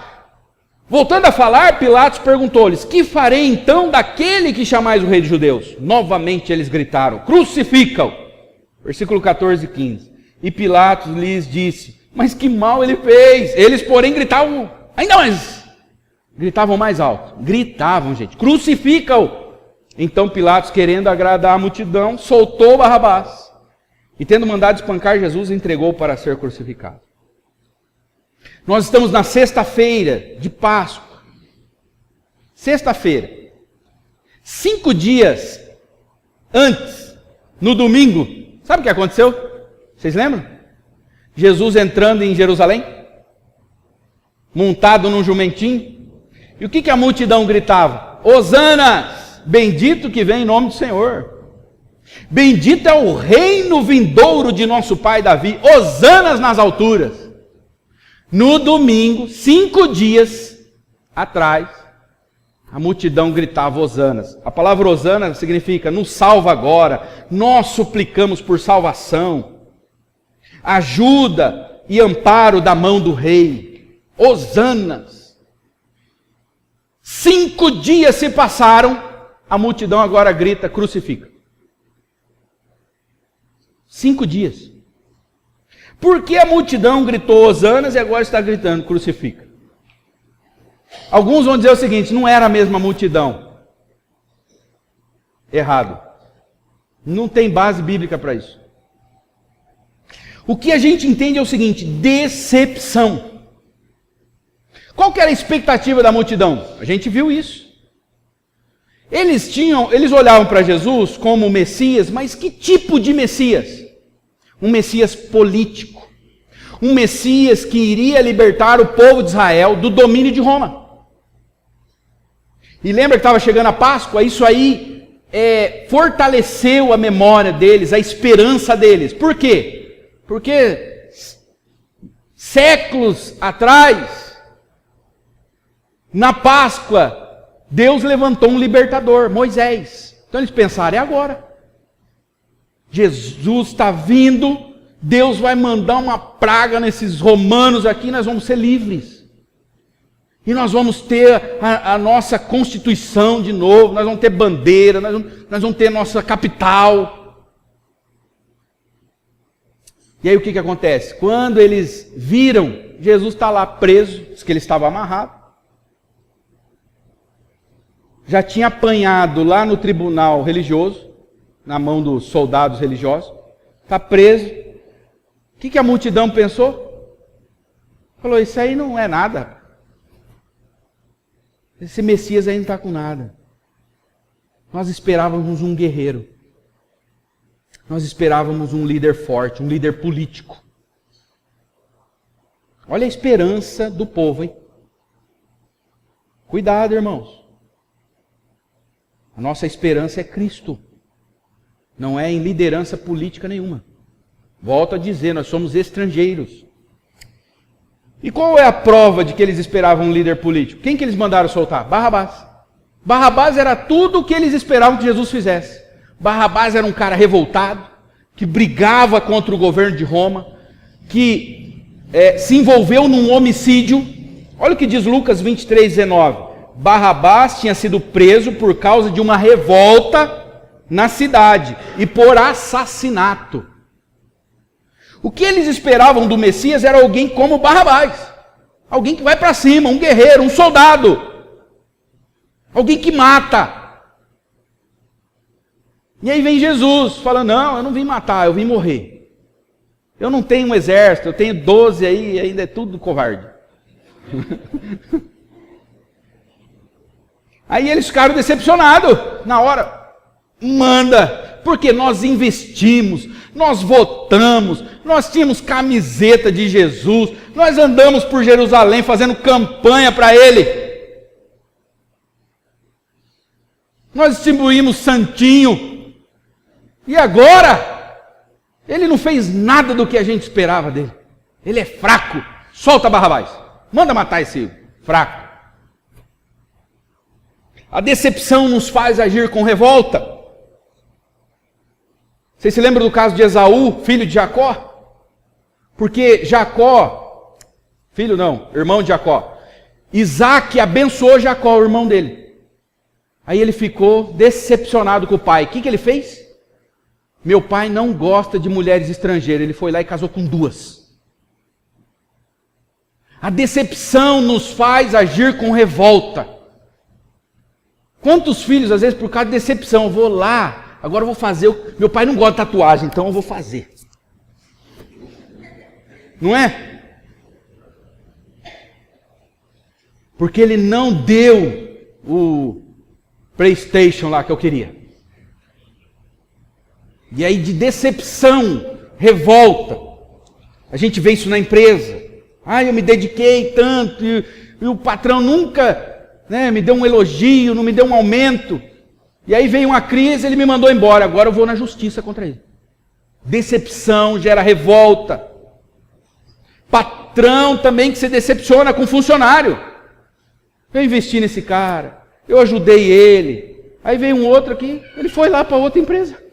Speaker 1: Voltando a falar, Pilatos perguntou-lhes: que farei então daquele que chamais o rei dos judeus? Novamente eles gritaram: crucifica-o. Versículo 14 e 15. E Pilatos lhes disse: mas que mal ele fez? Eles, porém, gritavam ainda mais. Gritavam mais alto. Gritavam, gente: crucifica-o. Então Pilatos, querendo agradar a multidão, soltou Barrabás. E tendo mandado espancar Jesus, entregou para ser crucificado. Nós estamos na sexta-feira de Páscoa. Sexta-feira. 5 dias antes, no domingo, sabe o que aconteceu? Vocês lembram? Jesus entrando em Jerusalém, montado num jumentinho. E o que a multidão gritava? Hosanas, bendito que vem em nome do Senhor. Bendito é o reino vindouro de nosso pai Davi. Hosanas nas alturas. No domingo, 5 dias atrás, a multidão gritava hosanas. A palavra hosana significa nos salva agora, nós suplicamos por salvação, ajuda e amparo da mão do rei. Hosanas. 5 dias se passaram, a multidão agora grita: crucifica. 5 dias. Por que a multidão gritou hosanas e agora está gritando crucifica? Alguns vão dizer o seguinte: não era a mesma multidão. Errado. Não tem base bíblica para isso. O que a gente entende é o seguinte: decepção. Qual que era a expectativa da multidão? A gente viu isso. Eles olhavam para Jesus como o Messias, mas que tipo de Messias? Um Messias político. Um Messias que iria libertar o povo de Israel do domínio de Roma. E lembra que estava chegando a Páscoa? Isso aí fortaleceu a memória deles, a esperança deles. Por quê? Porque séculos atrás, na Páscoa, Deus levantou um libertador, Moisés. Então eles pensaram: é agora. Jesus está vindo, Deus vai mandar uma praga nesses romanos aqui, nós vamos ser livres. E nós vamos ter a nossa Constituição de novo, nós vamos ter bandeira, nós vamos ter nossa capital. E aí o que acontece? Quando eles viram, Jesus está lá preso, diz que ele estava amarrado. Já tinha apanhado lá no tribunal religioso, na mão dos soldados religiosos, está preso. O que a multidão pensou? Falou: isso aí não é nada. Esse Messias aí não está com nada. Nós esperávamos um guerreiro. Nós esperávamos um líder forte, um líder político. Olha a esperança do povo, hein? Cuidado, irmãos. A nossa esperança é Cristo. Não é em liderança política nenhuma. Volto a dizer, nós somos estrangeiros. E qual é a prova de que eles esperavam um líder político? Quem que eles mandaram soltar? Barrabás. Barrabás era tudo o que eles esperavam que Jesus fizesse. Barrabás era um cara revoltado, que brigava contra o governo de Roma, que se envolveu num homicídio. Olha o que diz Lucas 23:19. Barrabás tinha sido preso por causa de uma revolta na cidade e por assassinato. O que eles esperavam do Messias era alguém como Barrabás. Alguém que vai para cima, um guerreiro, um soldado. Alguém que mata. E aí vem Jesus falando: não, eu não vim matar, eu vim morrer. Eu não tenho um exército, eu tenho 12 aí, e ainda é tudo covarde. Aí eles ficaram decepcionados na hora. Manda, porque nós investimos, nós votamos, nós tínhamos camiseta de Jesus, nós andamos por Jerusalém fazendo campanha para Ele. Nós distribuímos santinho. E agora, Ele não fez nada do que a gente esperava dele. Ele é fraco. Solta Barrabás. Manda matar esse fraco. A decepção nos faz agir com revolta. Vocês se lembram do caso de Esaú, filho de Jacó? Porque Jacó, filho não, irmão de Jacó, Isaac abençoou Jacó, o irmão dele. Aí ele ficou decepcionado com o pai. O que ele fez? Meu pai não gosta de mulheres estrangeiras. Ele foi lá e casou com 2. A decepção nos faz agir com revolta. Quantos filhos, às vezes, por causa de decepção, eu vou lá, agora eu vou fazer. Meu pai não gosta de tatuagem, então eu vou fazer. Não é? Porque ele não deu o PlayStation lá que eu queria. E aí de decepção, revolta. A gente vê isso na empresa. Eu me dediquei tanto e o patrão nunca me deu um elogio, não me deu um aumento. E aí veio uma crise, ele me mandou embora. Agora eu vou na justiça contra ele. Decepção gera revolta. Patrão também que se decepciona com funcionário. Eu investi nesse cara, eu ajudei ele. Aí veio um outro aqui, ele foi lá para outra empresa.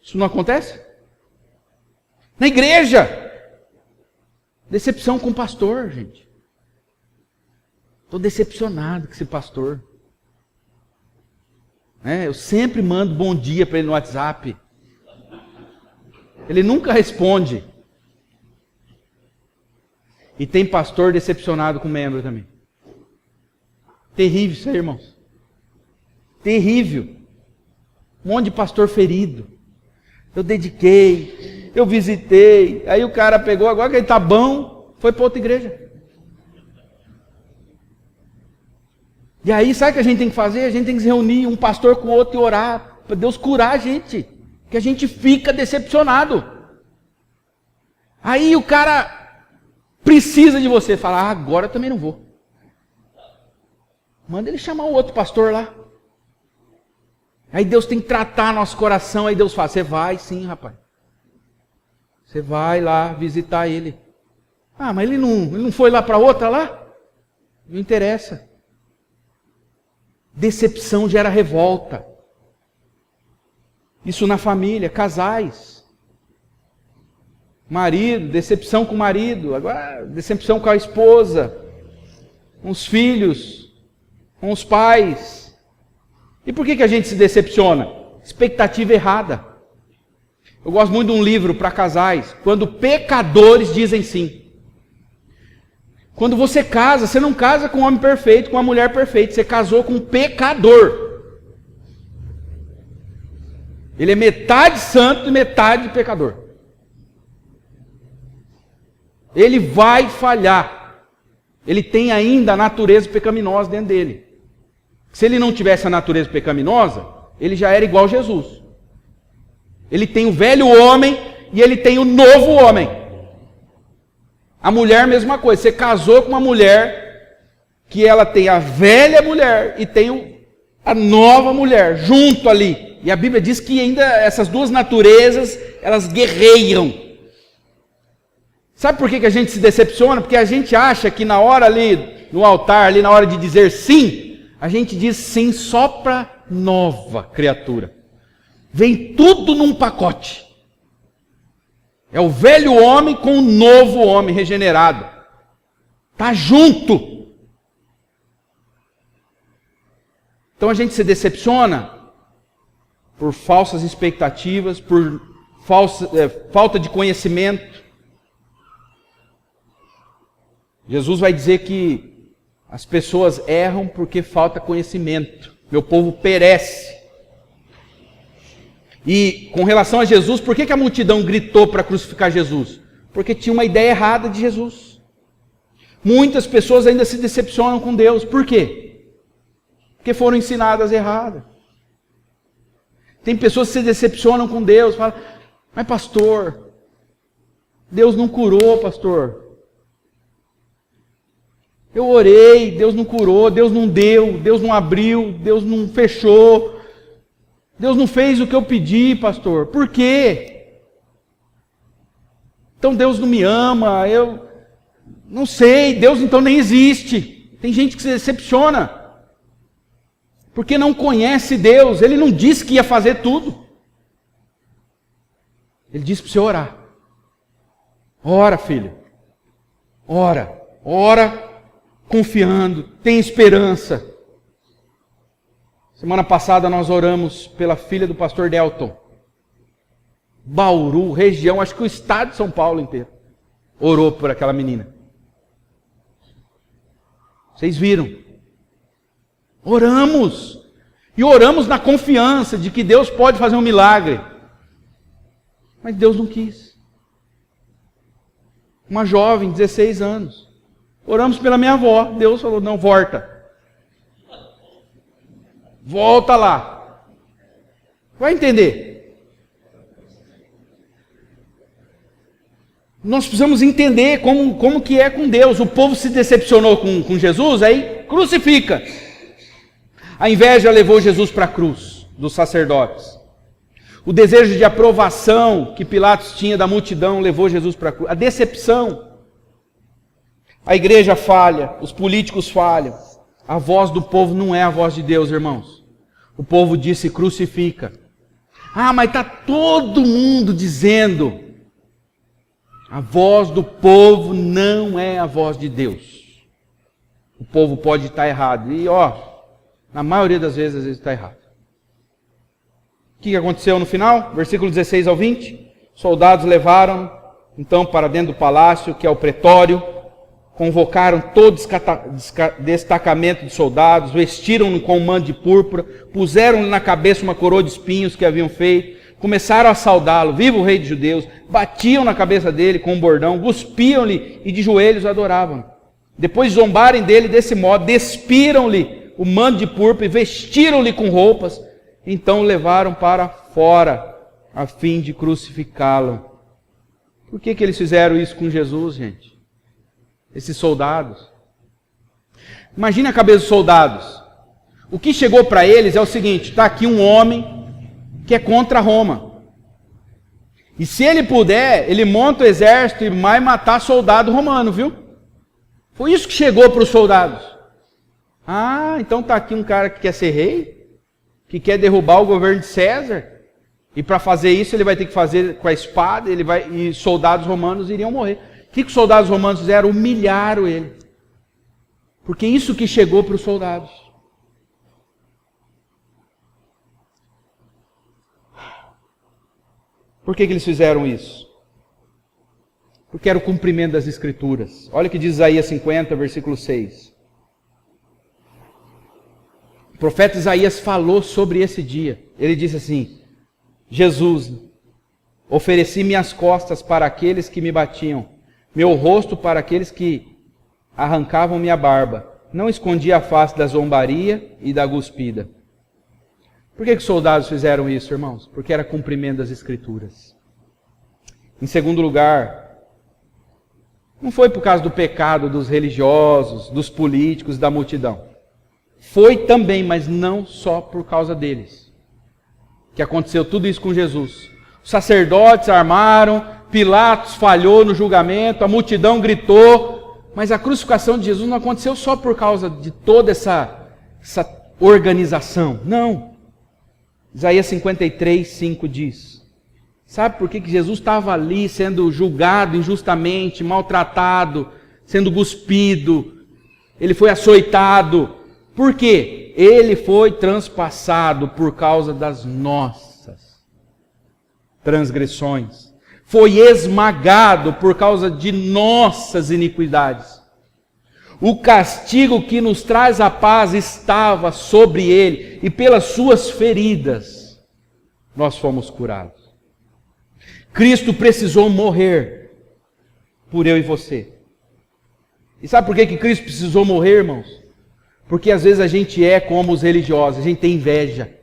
Speaker 1: Isso não acontece? Na igreja. Decepção com o pastor, gente. Estou decepcionado com esse pastor. Eu sempre mando bom dia para ele no WhatsApp. ele nunca responde. E tem pastor decepcionado com membro também. Terrível isso aí, irmãos. Terrível. Um monte de pastor ferido. Eu dediquei, eu visitei, aí o cara pegou, agora que ele está bom, foi para outra igreja. E aí, sabe o que a gente tem que fazer? A gente tem que se reunir, um pastor com o outro e orar, para Deus curar a gente, que a gente fica decepcionado. Aí o cara precisa de você, fala, agora eu também não vou. Manda ele chamar o outro pastor lá. Aí Deus tem que tratar nosso coração, aí Deus fala, você vai sim, rapaz. Você vai lá visitar ele. Mas ele não foi lá para outra lá? Não interessa. Decepção gera revolta. Isso na família, casais. Marido, decepção com o marido, agora decepção com a esposa, com os filhos, com os pais. E por que a gente se decepciona? Expectativa errada. Eu gosto muito de um livro para casais, Quando Pecadores Dizem Sim. Quando você casa, você não casa com um homem perfeito, com uma mulher perfeita, você casou com um pecador. Ele é metade santo e metade pecador. Ele vai falhar. Ele tem ainda a natureza pecaminosa dentro dele. Se ele não tivesse a natureza pecaminosa, ele já era igual a Jesus. Ele tem o velho homem e ele tem o novo homem. A mulher, mesma coisa. Você casou com uma mulher que ela tem a velha mulher e tem a nova mulher junto ali. E a Bíblia diz que ainda essas duas naturezas, elas guerreiam. Sabe por que a gente se decepciona? Porque a gente acha que na hora ali, no altar, ali na hora de dizer sim, a gente diz sim só para nova criatura. Vem tudo num pacote. É o velho homem com o novo homem regenerado. Está junto. Então a gente se decepciona por falsas expectativas, por falta de conhecimento. Jesus vai dizer que as pessoas erram porque falta conhecimento. Meu povo perece. E com relação a Jesus, por que a multidão gritou para crucificar Jesus? Porque tinha uma ideia errada de Jesus. Muitas pessoas ainda se decepcionam com Deus. Por quê? Porque foram ensinadas erradas. Tem pessoas que se decepcionam com Deus. Falam, mas pastor, Deus não curou, pastor. Eu orei, Deus não curou, Deus não deu, Deus não abriu, Deus não fechou. Deus não fez o que eu pedi, pastor. Por quê? Então Deus não me ama, eu não sei, Deus então nem existe. Tem gente que se decepciona. Porque não conhece Deus. Ele não disse que ia fazer tudo. Ele disse para você orar. Ora, filho. Ora. Ora confiando. Tem esperança. Semana passada nós oramos pela filha do pastor Delton. Bauru, região, acho que o estado de São Paulo inteiro orou por aquela menina. Vocês viram? Oramos. E oramos na confiança de que Deus pode fazer um milagre. Mas Deus não quis. Uma jovem, 16 anos. Oramos pela minha avó. Deus falou, não, volta. Volta lá. Vai entender. Nós precisamos entender como que é com Deus. O povo se decepcionou com Jesus, aí crucifica. A inveja levou Jesus para a cruz dos sacerdotes. O desejo de aprovação que Pilatos tinha da multidão levou Jesus para a cruz. A decepção. A igreja falha, os políticos falham. A voz do povo não é a voz de Deus, irmãos. O povo disse crucifica. Mas está todo mundo dizendo. A voz do povo não é a voz de Deus. O povo pode estar errado. E na maioria das vezes, às vezes está errado. O que aconteceu no final? Versículo 16 ao 20. Soldados levaram então para dentro do palácio, que é o pretório, convocaram todo destacamento de soldados, vestiram-no com um manto de púrpura, puseram-lhe na cabeça uma coroa de espinhos que haviam feito, começaram a saudá-lo, viva o rei dos judeus, batiam na cabeça dele com um bordão, cuspiam-lhe e de joelhos adoravam. Depois de zombarem dele desse modo, despiram-lhe o manto de púrpura e vestiram-lhe com roupas, então o levaram para fora, a fim de crucificá-lo. Por que eles fizeram isso com Jesus, gente? Esses soldados. Imagine a cabeça dos soldados. O que chegou para eles é o seguinte: está aqui um homem que é contra Roma. E se ele puder, ele monta o exército e vai matar soldado romano, viu? Foi isso que chegou para os soldados. Ah, então está aqui um cara que quer ser rei, que quer derrubar o governo de César, e para fazer isso ele vai ter que fazer com a espada, e soldados romanos iriam morrer. O que os soldados romanos fizeram? Humilharam ele. Porque isso que chegou para os soldados. Por que eles fizeram isso? Porque era o cumprimento das Escrituras. Olha o que diz Isaías 50, versículo 6. O profeta Isaías falou sobre esse dia. Ele disse assim: Jesus, ofereci minhas costas para aqueles que me batiam, meu rosto para aqueles que arrancavam minha barba. Não escondi a face da zombaria e da cuspida. Por que os soldados fizeram isso, irmãos? Porque era cumprimento das Escrituras. Em segundo lugar, não foi por causa do pecado dos religiosos, dos políticos, da multidão. Foi também, mas não só por causa deles, que aconteceu tudo isso com Jesus. Os sacerdotes armaram, Pilatos falhou no julgamento, a multidão gritou, mas a crucificação de Jesus não aconteceu só por causa de toda essa organização. Não. Isaías 53, 5 diz: sabe por que Jesus estava ali sendo julgado injustamente, maltratado, sendo cuspido, ele foi açoitado? Por quê? Ele foi transpassado por causa das nossas transgressões. Foi esmagado por causa de nossas iniquidades. O castigo que nos traz a paz estava sobre ele, e pelas suas feridas nós fomos curados. Cristo precisou morrer por eu e você. E sabe por que Cristo precisou morrer, irmãos? Porque às vezes a gente é como os religiosos, a gente tem inveja.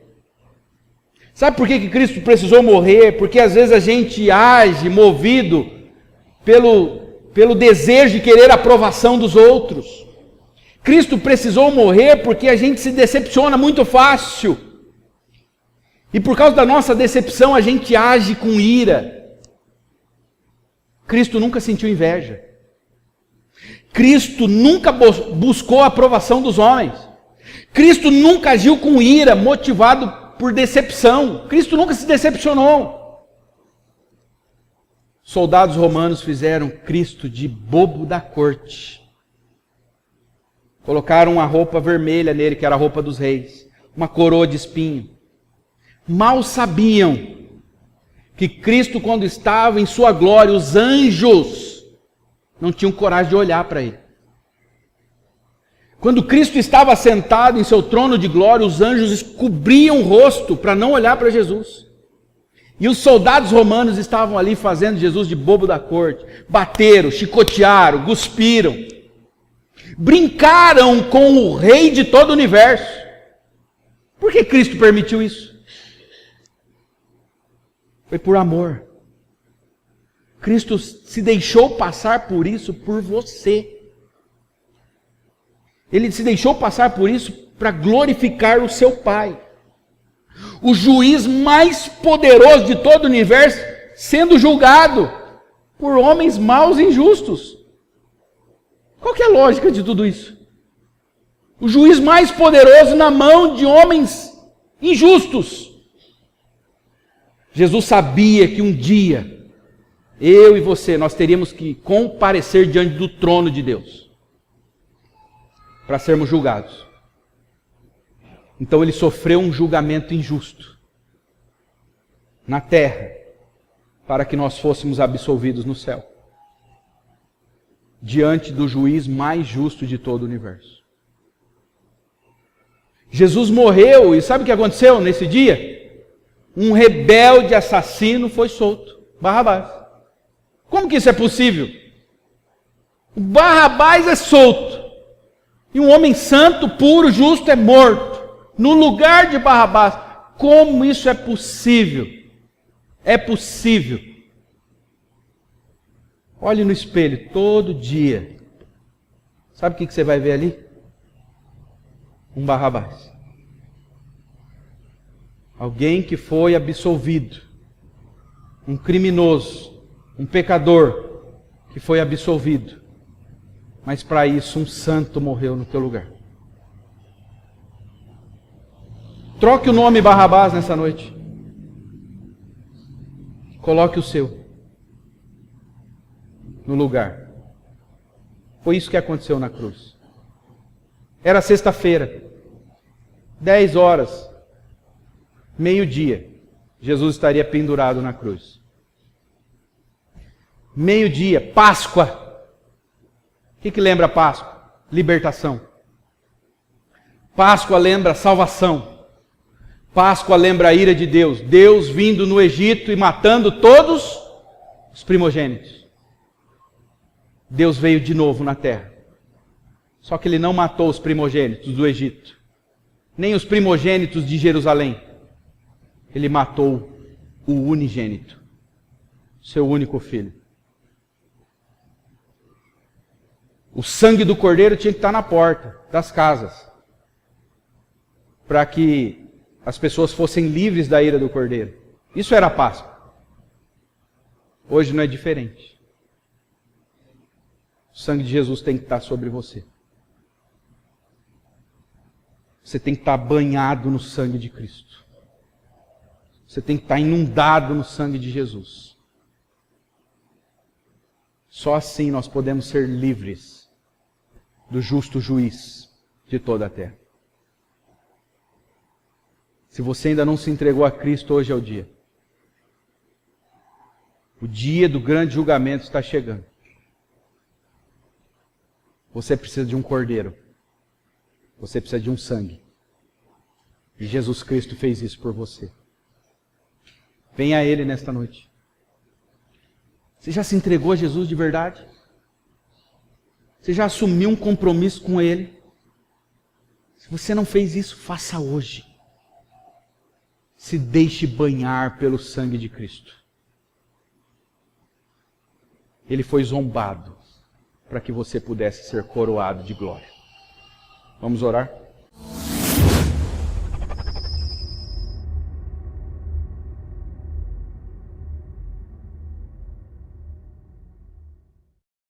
Speaker 1: Sabe por que Cristo precisou morrer? Porque às vezes a gente age movido pelo desejo de querer a aprovação dos outros. Cristo precisou morrer porque a gente se decepciona muito fácil. E por causa da nossa decepção a gente age com ira. Cristo nunca sentiu inveja. Cristo nunca buscou a aprovação dos homens. Cristo nunca agiu com ira, motivado por decepção. Cristo nunca se decepcionou. Soldados romanos fizeram Cristo de bobo da corte. Colocaram uma roupa vermelha nele, que era a roupa dos reis, uma coroa de espinho. Mal sabiam que Cristo, quando estava em sua glória, os anjos não tinham coragem de olhar para ele. Quando Cristo estava sentado em seu trono de glória, os anjos cobriam o rosto para não olhar para Jesus. E os soldados romanos estavam ali fazendo Jesus de bobo da corte. Bateram, chicotearam, cuspiram. Brincaram com o rei de todo o universo. Por que Cristo permitiu isso? Foi por amor. Cristo se deixou passar por isso por você. Ele se deixou passar por isso para glorificar o seu Pai. O juiz mais poderoso de todo o universo sendo julgado por homens maus e injustos. Qual que é a lógica de tudo isso? O juiz mais poderoso na mão de homens injustos. Jesus sabia que um dia, eu e você, nós teríamos que comparecer diante do trono de Deus para sermos julgados. Então ele sofreu um julgamento injusto na terra, para que nós fôssemos absolvidos no céu, diante do juiz mais justo de todo o universo. Jesus morreu, e sabe o que aconteceu nesse dia? Um rebelde assassino foi solto, Barrabás. Como que isso é possível? O Barrabás é solto, e um homem santo, puro, justo é morto, no lugar de Barrabás. Como isso é possível? É possível. Olhe no espelho todo dia. Sabe o que você vai ver ali? Um Barrabás. Alguém que foi absolvido. Um criminoso, um pecador que foi absolvido. Mas para isso um santo morreu no teu lugar. Troque o nome Barrabás nessa noite. Coloque o seu no lugar. Foi isso que aconteceu na cruz. Era sexta-feira, 10 horas, meio-dia, Jesus estaria pendurado na cruz. Meio-dia, Páscoa. O que lembra Páscoa? Libertação. Páscoa lembra salvação. Páscoa lembra a ira de Deus. Deus vindo no Egito e matando todos os primogênitos. Deus veio de novo na terra. Só que Ele não matou os primogênitos do Egito, nem os primogênitos de Jerusalém. Ele matou o unigênito, seu único filho. O sangue do cordeiro tinha que estar na porta das casas, para que as pessoas fossem livres da ira do cordeiro. Isso era a Páscoa. Hoje não é diferente. O sangue de Jesus tem que estar sobre você. Você tem que estar banhado no sangue de Cristo. Você tem que estar inundado no sangue de Jesus. Só assim nós podemos ser livres do justo juiz de toda a terra. Se você ainda não se entregou a Cristo, hoje é o dia. O dia do grande julgamento está chegando. Você precisa de um cordeiro. Você precisa de um sangue. E Jesus Cristo fez isso por você. Venha a Ele nesta noite. Você já se entregou a Jesus de verdade? Você já assumiu um compromisso com Ele? Se você não fez isso, faça hoje. Se deixe banhar pelo sangue de Cristo. Ele foi zombado para que você pudesse ser coroado de glória. Vamos orar?